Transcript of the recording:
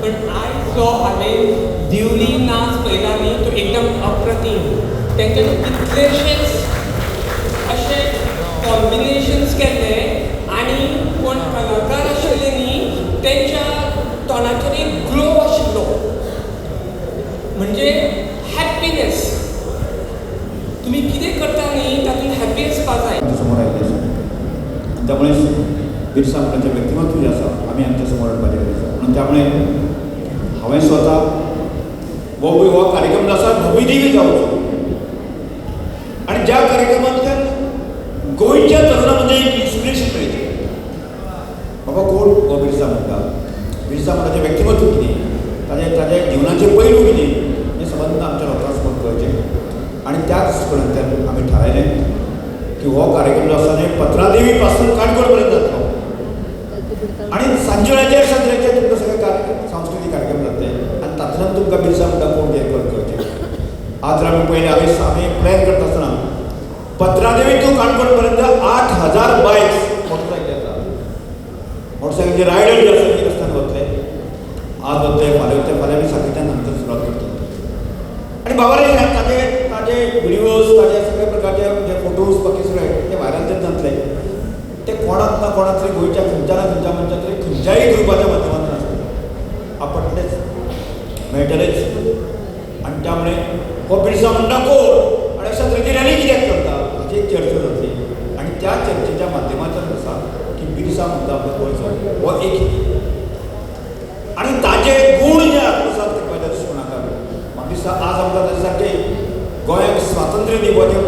पण आयज जो हांवें दिवली नाच पळयला न्ही तो एकदम अप्रतीम. तेंच्यांनी कितलेशेच अशे कॉम्बिनेशन्स केल्ले आनी कोण कलाकार आशिल्ले न्ही तेंच्या तोंडाचेर एक ग्लो आशिल्लो, म्हणजे हॅप्पीनेस. तुम्ही कितें करता न्ही तातूंत हॅप्पी आसपा जाय. समोर आयिल्ले आसा त्यामुळे बिरसा मुंडाचें व्यक्तिमत्व जें आसा आमी आमच्या समोर हाडपाचें गरज आसा. आनी त्यामुळे हांवें स्वता हो कार्यक्रम जो आसा भव्यदिव्य जावचो आनी ज्या कार्यक्रमांतल्यान गोंयच्या तरुणां म्हणजे एक इन्स्पिरेशन मेळचें. बाबा कोण हो बिरसा मुंडा, बिरसा मुंडाचें व्यक्तिमत्व कितें, ताजे जिवनाचे पैलू कितें हें संबंद आमच्या लोकांक समोर कळचें. आनी त्याच दृश्टिकोनांतल्यान आमी थारायलें की हो कार्यक्रम जो आसा न्ही पत्रादेवी पासून काणकोण पर्यंत जातलो आनी सांजवेळाचेर सांजवेळाचेर तुमकां सगळे सांस्कृतीक कार्यक्रम जातले आनी तातूंतल्यान तुमकां बिरसा मुंडा कोण तें कळचें. आज जर आमी पळयलें आमी प्लॅन करता आसतना पत्रादेवी टू काणकोण पर्यंत 8,000 बायक्स मोटरसायकली आसा. मोटरसायकलीचे रायडर जे आसा ते रस्त्यान वतले, आज वतले फाल्यां वतले, फाल्यां बी सारकेच्या नंतर सुरवात करतले. आनी बाबारे ताजे विडियोज ताजे सगळे प्रकारचे जे फोटोज बाकी सगळे ते व्हायरल तेच जातले. ते कोणाक ना कोणाक तरी गोंयच्या खंयच्या ना खंयच्या मनशाक तरी खंयच्याय ग्रुपाच्या माध्यमांतून आसतले आपटलेच मेळटलेच. आनी त्यामुळे हो बिरसा मुंडा कोण आनी अशा तरेची रॅली कित्याक करता हाची एक चर्चा जातली. आनी त्या चर्चेच्या माध्यमांतल्यान आसा की बिरसा मुंडा गोंयचो हो एक आनी ताजे गूण जे आत्मसात करपाच्या दृश्टिकोनांतल्यान म्हाका दिसता आज आमकां ताचे सारके गोंयाक स्वातंत्र्य दिवपाचें